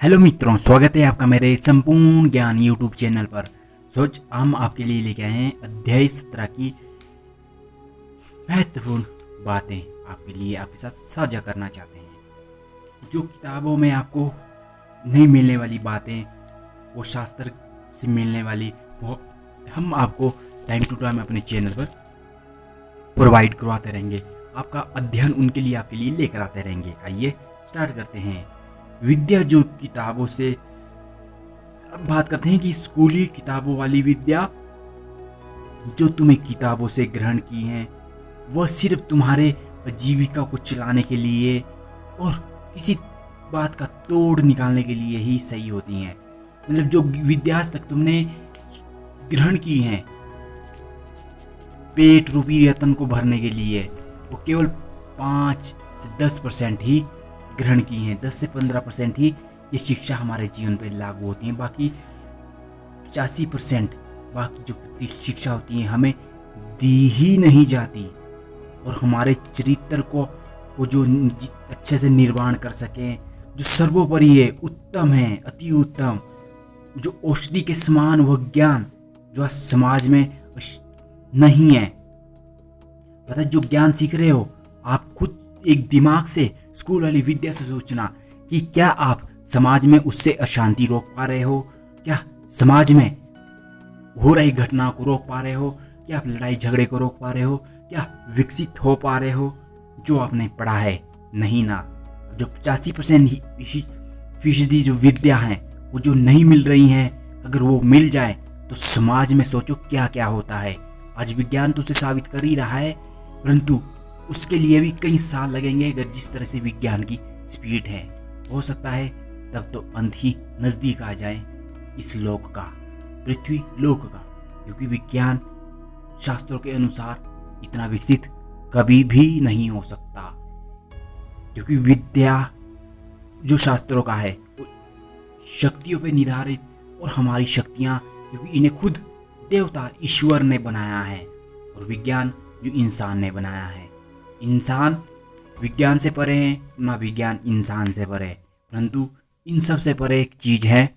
Hello मित्रों, स्वागत है आपका मेरे संपूर्ण ज्ञान यूट्यूब चैनल पर। सोच हम आपके लिए लेके आए हैं अध्याय 17 की महत्वपूर्ण बातें आपके लिए आपके साथ साझा करना चाहते हैं। जो किताबों में आपको नहीं मिलने वाली बातें, वो शास्त्र से मिलने वाली, वो हम आपको टाइम टू टाइम अपने चैनल पर प्रोवाइड करवाते रहेंगे। आपका अध्ययन उनके लिए आपके लिए लेकर आते रहेंगे। आइए स्टार्ट करते हैं। विद्या जो किताबों से, अब बात करते हैं कि स्कूली किताबों वाली विद्या जो तुम्हें किताबों से ग्रहण की है, वह सिर्फ तुम्हारे जीविका को चलाने के लिए और किसी बात का तोड़ निकालने के लिए ही सही होती हैं। मतलब जो विद्या आज तक तुमने ग्रहण की है पेट रूपी वेतन को भरने के लिए, वो केवल 5 से 10% ही ग्रहण की हैं। 10 से 15% ही ये शिक्षा हमारे जीवन पर लागू होती है। बाकी 85% बाकी जो शिक्षा होती है हमें दी ही नहीं जाती, और हमारे चरित्र को जो अच्छे से निर्माण कर सकें, जो सर्वोपरि है, उत्तम है, अति उत्तम, जो औषधि के समान वह ज्ञान जो आज समाज में नहीं है। पता, जो ज्ञान सीख रहे हो आप खुद एक दिमाग से, स्कूल वाली विद्या से सोचना कि क्या आप समाज में उससे अशांति रोक पा रहे हो, क्या समाज में हो रही घटना को रोक पा रहे हो, क्या आप लड़ाई झगड़े को रोक पा रहे हो, क्या विकसित हो पा रहे हो जो आपने पढ़ा है? नहीं ना। जो 85% जो विद्या है वो जो नहीं मिल रही हैं, अगर वो मिल जाए तो समाज में सोचो क्या क्या होता है। आज विज्ञान तो उसे साबित कर ही रहा है, परंतु उसके लिए भी कई साल लगेंगे। अगर जिस तरह से विज्ञान की स्पीड है, हो सकता है तब तो अंत ही नजदीक आ जाए इस लोक का, पृथ्वी लोक का, क्योंकि विज्ञान शास्त्रों के अनुसार इतना विकसित कभी भी नहीं हो सकता। क्योंकि विद्या जो शास्त्रों का है वो शक्तियों पे निर्धारित, और हमारी शक्तियां, क्योंकि इन्हें खुद देवता ईश्वर ने बनाया है, और विज्ञान जो इंसान ने बनाया है। इंसान विज्ञान से परे है ना, विज्ञान इंसान से परे, परंतु इन सब से परे एक चीज है,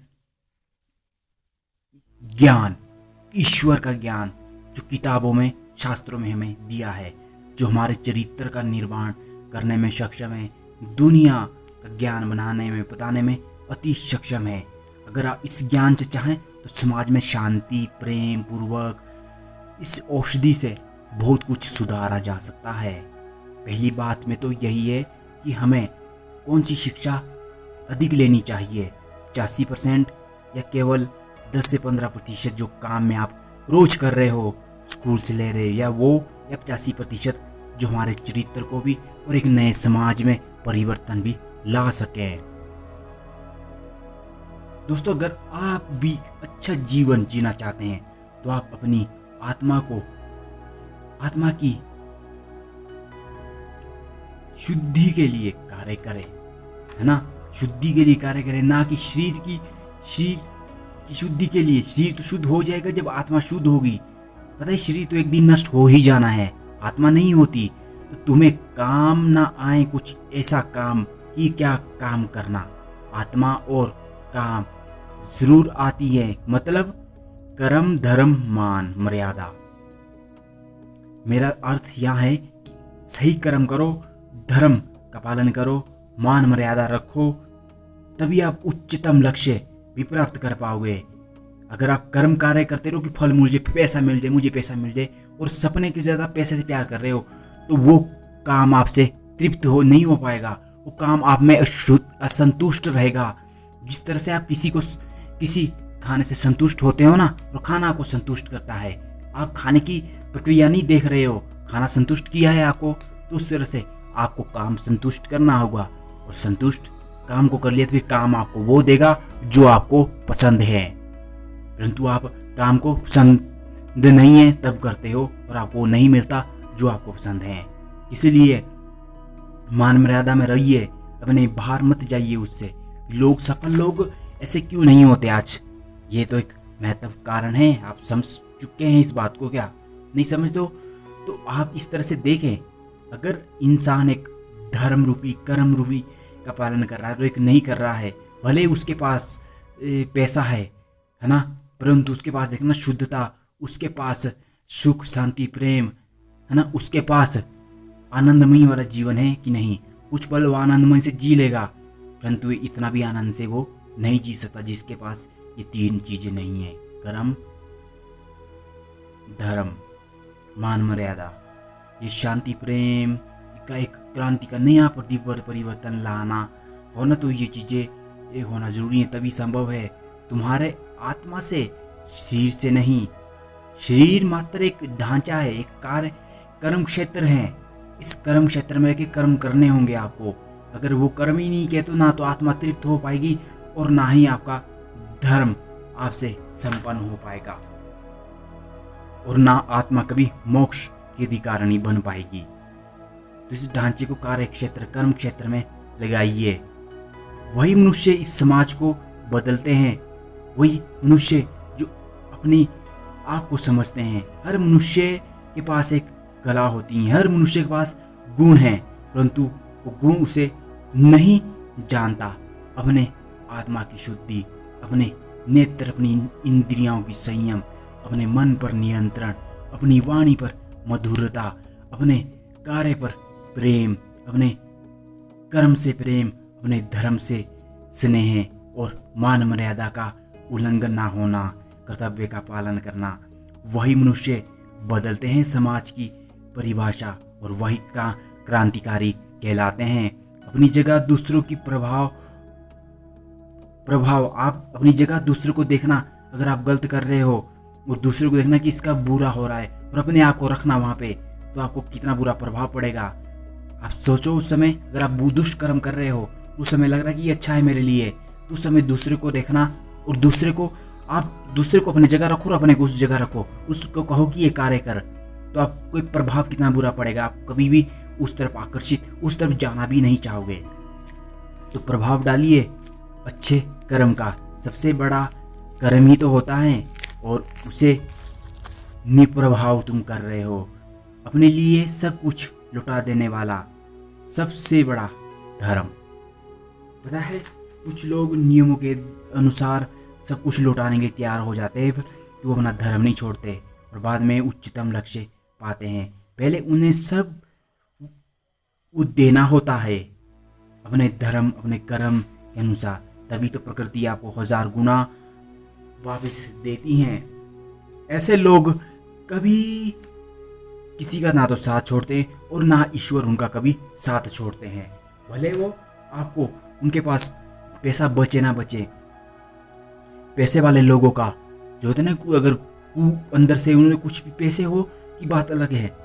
ज्ञान, ईश्वर का ज्ञान, जो किताबों में, शास्त्रों में हमें दिया है, जो हमारे चरित्र का निर्माण करने में सक्षम है, दुनिया का ज्ञान बनाने में, बताने में अति सक्षम है। अगर आप इस ज्ञान से चाहें तो समाज में शांति, प्रेम पूर्वक इस औषधि से बहुत कुछ सुधारा जा सकता है। पहली बात में तो यही है कि हमें कौन सी शिक्षा अधिक लेनी चाहिए, 85% या केवल 10 से 15% जो काम में आप रोज कर रहे हो, स्कूल से ले रहे, या वो, या 85% जो हमारे चरित्र को भी और एक नए समाज में परिवर्तन भी ला सके। दोस्तों, अगर आप भी अच्छा जीवन जीना चाहते हैं तो आप अपनी आत्मा की शुद्धि के लिए कार्य करें, है ना। शुद्धि के लिए कार्य करें, ना कि शरीर की शुद्धि के लिए। शरीर तो शुद्ध हो जाएगा जब आत्मा शुद्ध होगी। पता है, शरीर तो एक दिन नष्ट हो ही जाना है, आत्मा नहीं होती। तो तुम्हें काम ना आए कुछ ऐसा काम ही क्या काम करना, आत्मा और काम जरूर आती है। मतलब कर्म धर्म मान मर्यादा। मेरा अर्थ यह है कि सही कर्म करो, धर्म का पालन करो, मान मर्यादा रखो, तभी आप उच्चतम लक्ष्य भी प्राप्त कर पाओगे। अगर आप कर्म कार्य करते रहो कि फल मुझे पैसा मिल जाए, मुझे पैसा मिल जाए, और सपने की ज्यादा पैसे से प्यार कर रहे हो, तो वो काम आपसे तृप्त हो नहीं हो पाएगा। वो काम आप में असंतुष्ट रहेगा। जिस तरह से आप किसी खाने से संतुष्ट होते हो ना, और खाना आपको संतुष्ट करता है, आप खाने की प्रक्रिया नहीं देख रहे हो, खाना संतुष्ट किया है आपको, तो उस तरह से आपको काम संतुष्ट करना होगा, और संतुष्ट काम को कर लिया तो फिर काम आपको वो देगा जो आपको पसंद है। परंतु आप काम को पसंद नहीं है तब करते हो, और आपको नहीं मिलता जो आपको पसंद है। इसीलिए मान मर्यादा में रहिए, अपने बाहर मत जाइए उससे। सफल लोग ऐसे क्यों नहीं होते आज? ये तो एक महत्वपूर्ण कारण है। आप समझ चुके हैं इस बात को? क्या नहीं समझते हो? तो आप इस तरह से देखें, अगर इंसान एक धर्म रूपी, कर्म रूपी का पालन कर रहा है, तो एक नहीं कर रहा है, भले उसके पास पैसा है ना, परंतु उसके पास देखना शुद्धता, उसके पास सुख शांति प्रेम है ना, उसके पास आनंदमय वाला जीवन है कि नहीं। कुछ पल वो आनंदमय से जी लेगा, परंतु इतना भी आनंद से वो नहीं जी सकता जिसके पास ये तीन चीजें नहीं है, कर्म धर्म मान मर्यादा। ये शांति प्रेम का एक क्रांति का नया परिवर्तन लाना हो ना, तो ये चीजें होना जरूरी है, तभी संभव है तुम्हारे आत्मा से, शरीर से नहीं। शरीर मात्र एक ढांचा है, एक कार्य कर्म क्षेत्र है। इस कर्म क्षेत्र में के कर्म करने होंगे आपको। अगर वो कर्म ही नहीं किए तो ना तो आत्मा तृप्त हो पाएगी और ना ही आपका धर्म आपसे संपन्न हो पाएगा, और ना आत्मा कभी मोक्ष की अधिकारिणी बन पाएगी। तो इस ढांचे को कार्य क्षेत्र कर्म क्षेत्र में लगाइए। वही मनुष्य इस समाज को बदलते हैं, वही मनुष्य जो अपनी आप को समझते हैं। हर मनुष्य के पास एक कला होती है, हर मनुष्य के पास गुण है, परंतु वो गुण उसे नहीं जानता। अपने आत्मा की शुद्धि, अपने नेत्र, अपनी इंद्रियों की संयम, अपने मन पर नियंत्रण, अपनी वाणी पर मधुरता, अपने कार्य पर प्रेम, अपने कर्म से प्रेम, अपने धर्म से स्नेह और मान मर्यादा का उल्लंघन ना होना, कर्तव्य का पालन करना, वही मनुष्य बदलते हैं समाज की परिभाषा, और वही का क्रांतिकारी कहलाते हैं। अपनी जगह दूसरों की प्रभाव आप अपनी जगह दूसरों को देखना, अगर आप गलत कर रहे हो और दूसरों को देखना कि इसका बुरा हो रहा है, और अपने आप को रखना वहां पे, तो आपको कितना बुरा प्रभाव पड़ेगा। आप सोचो, उस समय अगर आप दुष्ट कर्म कर रहे हो, उस समय लग रहा है कि ये अच्छा है मेरे लिए, तो उस समय दूसरे को देखना और दूसरे को अपनी जगह रखो और अपने को उस जगह रखो, उसको कहो कि ये कार्य कर, तो आपको प्रभाव कितना बुरा पड़ेगा। आप कभी भी उस तरफ आकर्षित, उस तरफ जाना भी नहीं चाहोगे। तो प्रभाव डालिए अच्छे कर्म का। सबसे बड़ा कर्म ही तो होता है, और उसे निप्रभाव तुम कर रहे हो। अपने लिए सब कुछ लुटा देने वाला सबसे बड़ा धर्म। पता है, कुछ लोग नियमों के अनुसार सब कुछ लुटाने के लिए तैयार हो जाते हैं, तो वो अपना धर्म नहीं छोड़ते और बाद में उच्चतम लक्ष्य पाते हैं। पहले उन्हें सब देना होता है अपने धर्म, अपने कर्म के अनुसार, तभी तो प्रकृति आपको 1000 गुना वापस देती हैं। ऐसे लोग कभी किसी का ना तो साथ छोड़ते और ना ईश्वर उनका कभी साथ छोड़ते हैं। भले वो आपको, उनके पास पैसा बचे ना बचे, पैसे वाले लोगों का जो होता है ना, अगर अंदर से उन्हें कुछ भी पैसे हो की बात अलग है।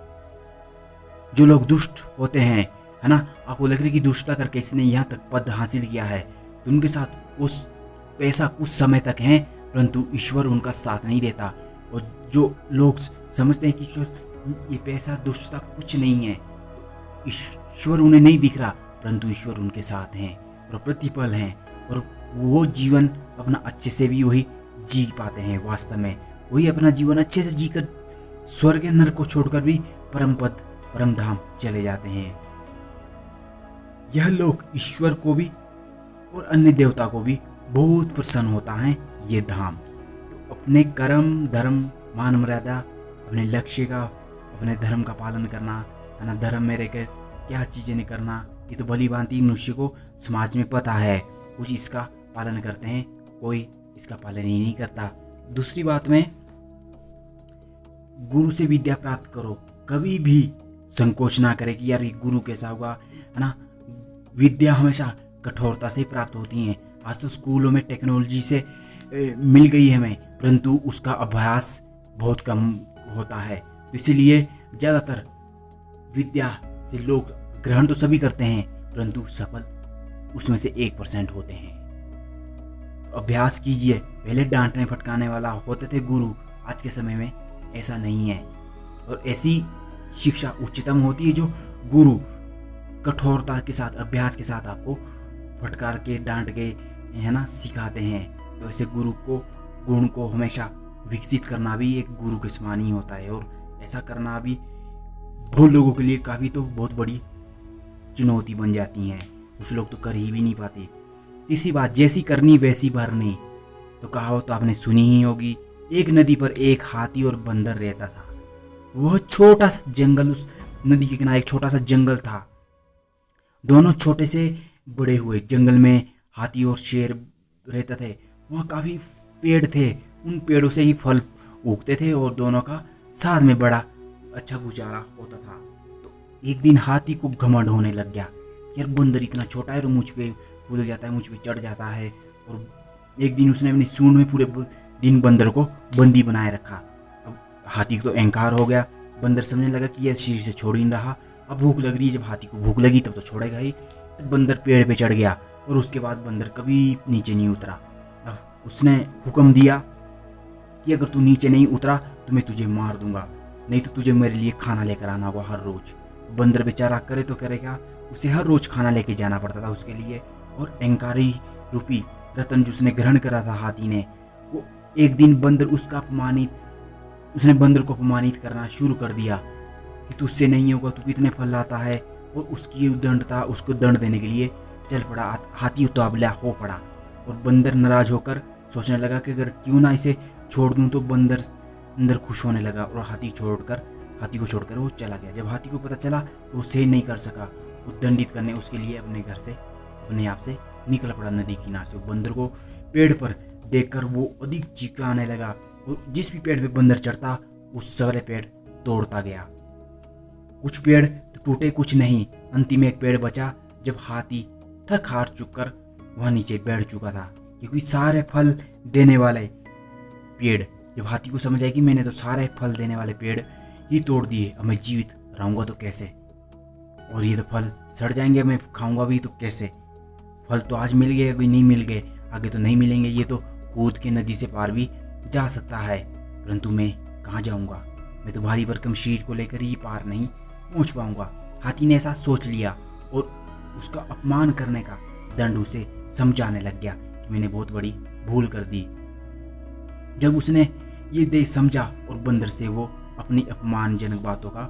जो लोग दुष्ट होते हैं, है ना, आपको लग रहा है कि दुष्टता करके इसने यहाँ तक पद हासिल किया है, तो उनके साथ उस पैसा कुछ समय तक है, परंतु ईश्वर उनका साथ नहीं देता। और जो लोग समझते हैं कि ईश्वर, ये पैसा दुष्टता कुछ नहीं है, ईश्वर उन्हें नहीं दिख रहा, परंतु ईश्वर उनके साथ हैं और प्रतिपल हैं, और वो जीवन अपना अच्छे से भी वही जी पाते हैं। वास्तव में वही अपना जीवन अच्छे से जीकर स्वर्ग नरक को छोड़कर भी परम पद परम धाम चले जाते हैं। यह लोग ईश्वर को भी और अन्य देवता को भी बहुत प्रसन्न होता है ये धाम। तो अपने कर्म धर्म मान मर्यादा, अपने लक्ष्य का, अपने धर्म का पालन करना, है ना, धर्म में रहकर क्या चीज़ें नहीं करना, ये तो भली भांति मनुष्य को समाज में पता है। कुछ इसका पालन करते हैं, कोई इसका पालन ही नहीं करता। दूसरी बात में, गुरु से विद्या प्राप्त करो, कभी भी संकोच ना करे कि यार ये गुरु कैसा होगा, है ना। विद्या हमेशा कठोरता से प्राप्त होती है। आज तो स्कूलों में टेक्नोलॉजी से मिल गई है हमें, परंतु उसका अभ्यास बहुत कम होता है। इसीलिए ज़्यादातर विद्या से लोग ग्रहण तो सभी करते हैं, परंतु सफल उसमें से 1% होते हैं। तो अभ्यास कीजिए। पहले डांटने फटकाने वाला होते थे गुरु, आज के समय में ऐसा नहीं है। और ऐसी शिक्षा उच्चतम होती है जो गुरु कठोरता के साथ, अभ्यास के साथ आपको फटकार के, डांट के, है ना, सिखाते हैं। तो ऐसे गुरु को, गुण को हमेशा विकसित करना भी एक गुरु के समान ही होता है, और ऐसा करना भी बहुत लोगों के लिए काफ़ी तो बहुत बड़ी चुनौती बन जाती है। कुछ लोग तो कर ही भी नहीं पाते। तीसरी बात, जैसी करनी वैसी भरनी। तो कहावत तो आपने सुनी ही होगी। एक नदी पर एक हाथी और बंदर रहता था। वह छोटा सा जंगल, उस नदी के किनारे एक छोटा सा जंगल था। दोनों छोटे से बड़े हुए। जंगल में हाथी और शेर रहते थे। वहाँ काफ़ी पेड़ थे, उन पेड़ों से ही फल उगते थे और दोनों का साथ में बड़ा अच्छा गुजारा होता था। तो एक दिन हाथी को घमंड होने लग गया, यार बंदर इतना छोटा है तो मुझ पे कूद जाता है, मुझ पे चढ़ जाता है। और एक दिन उसने अपनी सूंड में पूरे दिन बंदर को बंदी बनाए रखा। अब हाथी को तो अहंकार हो गया। बंदर समझने लगा कि यह शरीर से छोड़ ही नहीं रहा, अब भूख लग रही है, जब हाथी को भूख लगी तब तो छोड़ेगा ही। तो बंदर पेड़ पे चढ़ गया और उसके बाद बंदर कभी नीचे नहीं उतरा। अब उसने हुक्म दिया कि अगर तू नीचे नहीं उतरा तो मैं तुझे मार दूंगा, नहीं तो तुझे मेरे लिए खाना लेकर आना होगा हर रोज। बंदर बेचारा करे तो करेगा, उसे हर रोज खाना लेके जाना पड़ता था उसके लिए। और अहंकारी रूपी रतन जो उसने ग्रहण करा था हाथी ने, वो एक दिन उसने बंदर को अपमानित करना शुरू कर दिया कि तुझसे नहीं होगा, तू कितने फल लाता है। और उसको दंड देने के लिए चल पड़ा। हाथी उतावला हो पड़ा और बंदर नाराज होकर सोचने लगा कि अगर क्यों ना इसे छोड़ दूं। तो बंदर अंदर खुश होने लगा और हाथी को छोड़कर वो चला गया। जब हाथी को पता चला तो वो सहन नहीं कर सका, वो दंडित करने उसके लिए अपने घर से अपने आप से निकल पड़ा नदी किनारे से। बंदर को पेड़ पर देखकर वो अधिक चिल्लाने लगा और जिस भी पेड़ पे बंदर चढ़ता उस सारे पेड़ तोड़ता गया। कुछ पेड़ तो टूटे, कुछ नहीं। अंतिम एक पेड़ बचा। जब हाथी थक हार चुक कर वहाँ नीचे बैठ चुका था, क्योंकि सारे फल देने वाले पेड़, जब हाथी को समझ आया कि मैंने तो सारे फल देने वाले पेड़ ही तोड़ दिए, अब मैं जीवित रहूंगा तो कैसे, और ये तो फल सड़ जाएंगे, मैं खाऊंगा भी तो कैसे। फल तो आज मिल गए, अभी नहीं मिल गए, आगे तो नहीं मिलेंगे। ये तो कूद के नदी से पार भी जा सकता है, परंतु मैं कहाँ जाऊंगा, मैं तो भारी भरकम शरीर को लेकर ही पार नहीं पहुंच पाऊंगा। हाथी ने ऐसा सोच लिया और उसका अपमान करने का दंड उसे समझाने लग गया कि मैंने बहुत बड़ी भूल कर दी। जब उसने ये देख समझा और बंदर से वो अपनी अपमानजनक बातों का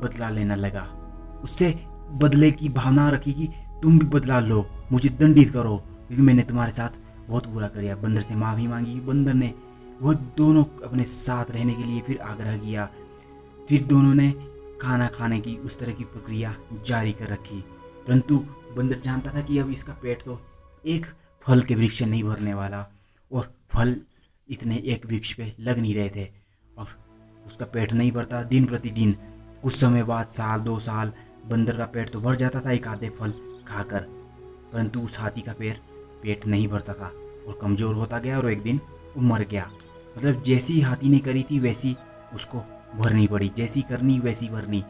बदला लेने लगा। उससे बदले की भावना रखी कि तुम भी बदला लो, मुझे दंडित करो क्योंकि मैंने तुम्हारे साथ बहुत बुरा किया। बंदर से माफ़ी मांगी। बंदर ने वह दोनों अपने साथ रहने के लिए फिर आग्रह किया। फिर दोनों ने खाना खाने की उस तरह की प्रक्रिया जारी कर रखी। परंतु बंदर जानता था कि अब इसका पेट तो एक फल के वृक्ष नहीं भरने वाला, और फल इतने एक वृक्ष पे लग नहीं रहे थे, और उसका पेट नहीं भरता। दिन प्रतिदिन कुछ समय बाद, साल 2 साल, बंदर का पेट तो भर जाता था एक आधे फल खाकर, परंतु उस हाथी का पेट नहीं भरता था और कमज़ोर होता गया और एक दिन वो मर गया। मतलब जैसी हाथी ने करी थी वैसी उसको भरनी पड़ी, जैसी करनी वैसी भरनी।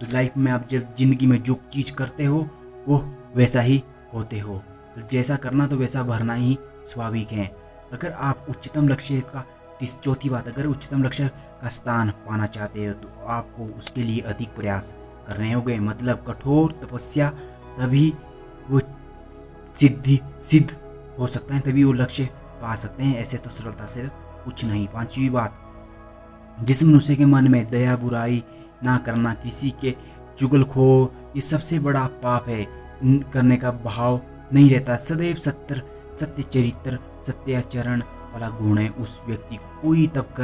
तो लाइफ में आप जब जिंदगी में जो चीज़ करते हो वो वैसा ही होते हो, तो जैसा करना तो वैसा भरना ही स्वाभाविक है। अगर आप उच्चतम लक्ष्य का चौथी बात, अगर उच्चतम लक्ष्य का स्थान पाना चाहते हो तो आपको उसके लिए अधिक प्रयास करने होंगे। मतलब कठोर तपस्या, तभी वो सिद्ध हो सकता है, तभी वो लक्ष्य पा सकते हैं। ऐसे तो सरलता से कुछ नहीं। 5वीं बात, जिस मनुष्य के मन में दया, बुराई ना करना, किसी के चुगलखोर, ये सबसे बड़ा पाप है, करने का भाव नहीं रहता, सदैव सत्य चरित्र, सत्याचरण वाला गुण है उस व्यक्ति को। कोई तब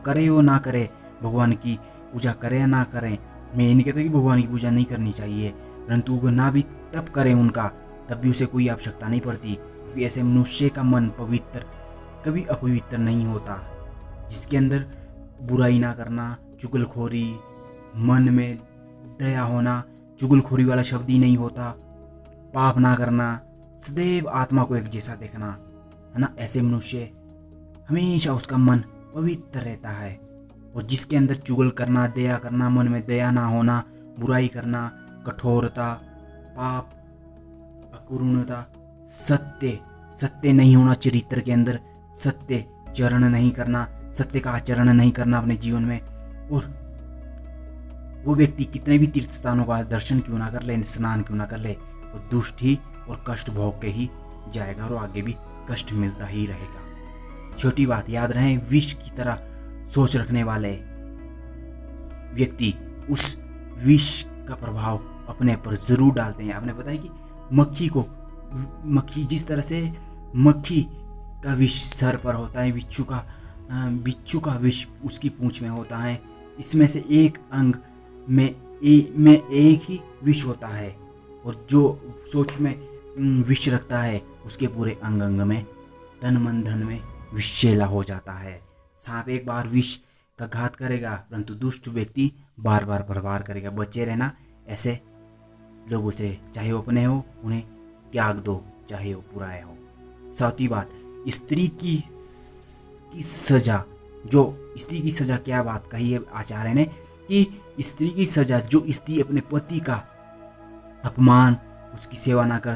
करे हो ना करे, भगवान की पूजा करे या ना करें, मैं ये नहीं कहता कि भगवान की पूजा नहीं करनी चाहिए, परंतु वो ना भी तब करें उनका, तब भी उसे कोई आवश्यकता नहीं पड़ती, क्योंकि ऐसे मनुष्य का मन पवित्र कभी अपवित्र नहीं होता। जिसके अंदर बुराई ना करना, चुगलखोरी, मन में दया होना, चुगलखोरी वाला शब्द ही नहीं होता, पाप ना करना, सदैव आत्मा को एक जैसा देखना, है ना, ऐसे मनुष्य हमेशा उसका मन पवित्र रहता है। और जिसके अंदर चुगल करना, दया करना, मन में दया ना होना, बुराई करना, कठोरता, पाप, अकरुणता, सत्य नहीं होना, चरित्र के अंदर सत्य चरण नहीं करना, सत्य का आचरण नहीं करना अपने जीवन में, और वो व्यक्ति कितने भी तीर्थ स्थानों का दर्शन क्यों ना कर ले, स्नान क्यों ना कर ले, वो दुष्ट ही और कष्ट भोग के ही जाएगा और आगे भी कष्ट मिलता ही रहेगा। छोटी बात याद रहे, विष की तरह सोच रखने वाले व्यक्ति उस विष का प्रभाव अपने पर जरूर डालते हैं। आपने पता है कि मक्खी को मक्खी, जिस तरह से मक्खी का विष सर पर होता है, बिच्छू का विष उसकी पूंछ में होता है, इसमें से एक अंग में एक ही विष होता है, और जो सोच में विष रखता है उसके पूरे अंग अंग में, तन मन धन में विषैला हो जाता है। सांप एक बार विष का घात करेगा, परंतु दुष्ट व्यक्ति बार बार प्रहार करेगा। बचे रहना ऐसे लोगों से, चाहे वो अपने हो उन्हें त्याग दो, चाहे वो बुराए हो। सातवीं बात, स्त्री की सजा। जो स्त्री की सजा, क्या बात कही है आचार्य ने कि स्त्री की सजा, जो स्त्री अपने पति का अपमान, उसकी सेवा ना कर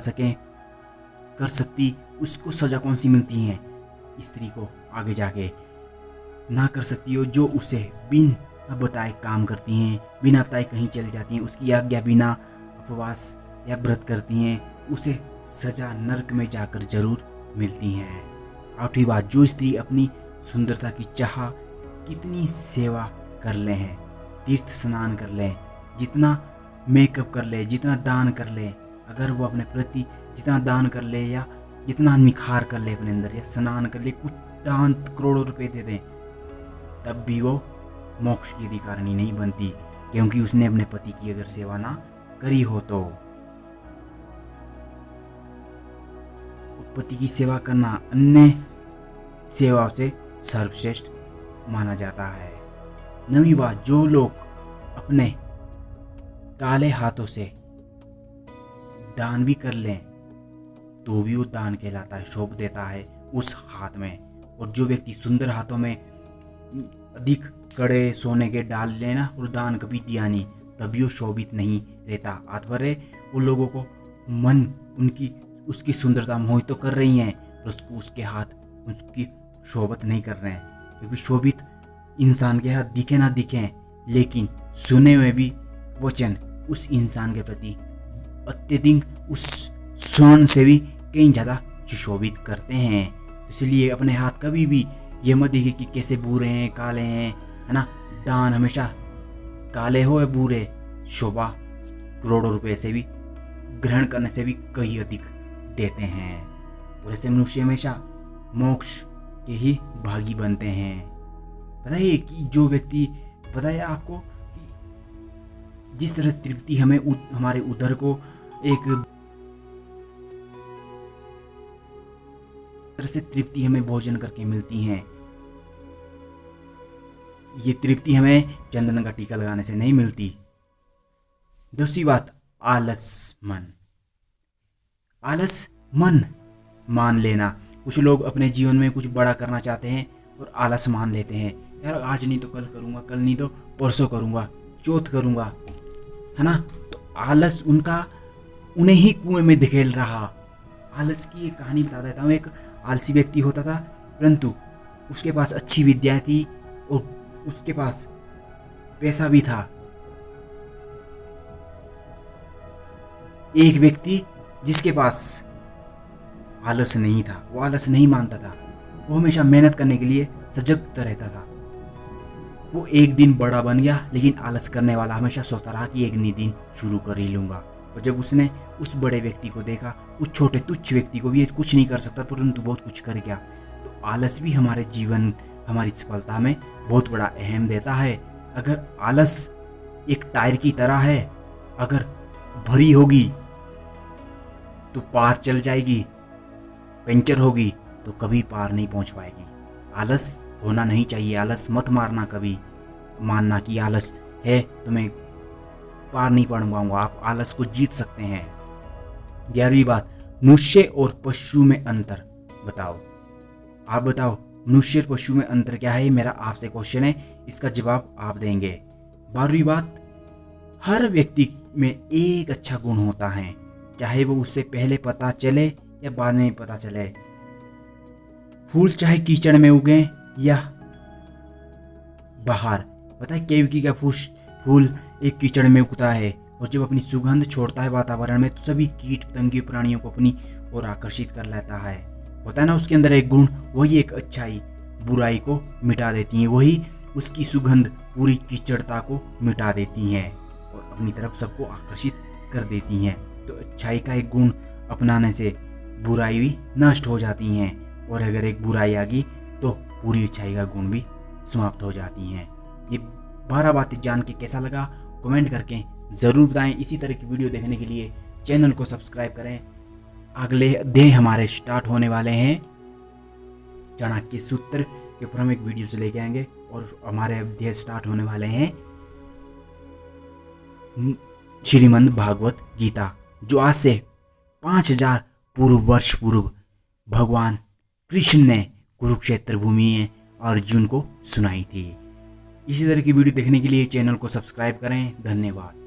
सकती, उसको सजा कौन सी मिलती है? स्त्री को आगे जाके ना कर सकती हो, जो उसे बिना बताए काम करती हैं, बिना बताए कहीं चली जाती हैं, उसकी आज्ञा बिना उपवास या व्रत करती हैं, उसे सजा नरक में जाकर जरूर मिलती हैं। आठवीं बात, जो स्त्री अपनी सुंदरता की चाह कितनी सेवा कर ले हैं, तीर्थ स्नान कर ले, जितना मेकअप कर ले, जितना दान कर ले, अगर वो अपने प्रति जितना दान कर ले या जितना निखार कर ले अपने अंदर, या स्नान कर ले, कुछ दान करोड़ों रुपए दे दें, तब भी वो मोक्ष की अधिकारिणी नहीं बनती, क्योंकि उसने अपने पति की अगर सेवा ना करी हो तो। पति की सेवा करना अन्य सेवाओं से सर्वश्रेष्ठ माना जाता है। नवीं बात, जो लोग अपने काले हाथों से दान भी कर लें तो भी वो दान कहलाता है, शोभ देता है उस हाथ में। और जो व्यक्ति सुंदर हाथों में अधिक कड़े सोने के डाल लेना और दान कभी दिया नहीं, तभी वो शोभित नहीं रहता। तात्पर्य उन लोगों को मन उसकी सुंदरता मोहित तो कर रही हैं, पर उसके हाथ उसकी शोभत नहीं कर रहे हैं, क्योंकि शोभित इंसान के हाथ दिखे ना दिखे, लेकिन सुने हुए भी वचन उस इंसान के प्रति अत्यधिक उस स्वर्ण से भी कहीं ज़्यादा सुशोभित करते हैं। इसलिए अपने हाथ कभी भी ये मत देखिए कि कैसे बुरे हैं, काले हैं, है ना। दान हमेशा काले हो या बुरे, शोभा करोड़ों रुपए से भी ग्रहण करने से भी कहीं अधिक देते हैं। और ऐसे मनुष्य हमेशा मोक्ष के ही भागी बनते हैं। पता है कि जो व्यक्ति, पता है आपको कि जिस तरह तृप्ति हमें हमारे उदर को एक तरह से तृप्ति हमें भोजन करके मिलती है, ये तृप्ति हमें चंदन का टीका लगाने से नहीं मिलती। दूसरी बात, आलस मन मान लेना। कुछ लोग अपने जीवन में कुछ बड़ा करना चाहते हैं और आलस मान लेते हैं, यार आज नहीं तो कल करूँगा, कल नहीं तो परसों करूँगा, चौथ करूँगा, है ना। तो आलस उन्हें ही कुएं में धकेल रहा। आलस की एक कहानी बता देता हूँ। एक आलसी व्यक्ति होता था, परंतु उसके पास अच्छी विद्या थी और उसके पास पैसा भी था। एक व्यक्ति जिसके पास आलस नहीं था, वो आलस नहीं मानता था, वो हमेशा मेहनत करने के लिए सजग रहता था। वो एक दिन बड़ा बन गया, लेकिन आलस करने वाला हमेशा सोचता रहा कि एक दिन शुरू कर ही लूँगा। और जब उसने उस बड़े व्यक्ति को देखा, उस छोटे तुच्छ व्यक्ति को भी ये कुछ नहीं कर सकता परंतु बहुत कुछ कर गया, तो आलस भी हमारे जीवन, हमारी सफलता में बहुत बड़ा अहम देता है। अगर आलस एक टायर की तरह है, अगर भरी होगी तो पार चल जाएगी, पंचर होगी तो कभी पार नहीं पहुंच पाएगी। आलस होना नहीं चाहिए। आलस मत मारना, कभी मानना कि आलस है तो मैं पार नहीं पड़ पाऊंगा। आप आलस को जीत सकते हैं। 11वीं बात, मनुष्य और पशु में अंतर बताओ। आप बताओ मनुष्य और पशु में अंतर क्या है? मेरा आपसे क्वेश्चन है, इसका जवाब आप देंगे। 12वीं बात, हर व्यक्ति में एक अच्छा गुण होता है, चाहे वो उससे पहले पता चले या बाद में पता चले। फूल चाहे कीचड़ में उगे या बाहर। पता है केवकी का फूल एक कीचड़ में उगता है और जब अपनी सुगंध छोड़ता है वातावरण में तो सभी कीट पतंगे प्राणियों को अपनी ओर आकर्षित कर लेता है। होता है ना उसके अंदर एक गुण, वही एक अच्छाई बुराई को मिटा देती है, वही उसकी सुगंध पूरी कीचड़ता को मिटा देती हैं और अपनी तरफ सबको आकर्षित कर देती हैं। तो अच्छाई का एक गुण अपनाने से बुराई भी नष्ट हो जाती हैं, और अगर एक बुराई आ गई तो पूरी अच्छाई का गुण भी समाप्त हो जाती हैं। ये 12 बातें जान के कैसा लगा कमेंट करके ज़रूर बताएं। इसी तरह की वीडियो देखने के लिए चैनल को सब्सक्राइब करें। अगले अध्याय हमारे स्टार्ट होने वाले हैं, चाणक्य सूत्र के ऊपर हम एक वीडियो से लेके आएंगे, और हमारे अध्याय स्टार्ट होने वाले हैं श्रीमद् भागवत गीता, जो आज से 5000 वर्ष पूर्व भगवान कृष्ण ने कुरुक्षेत्र भूमि में अर्जुन को सुनाई थी। इसी तरह की वीडियो देखने के लिए चैनल को सब्सक्राइब करें। धन्यवाद।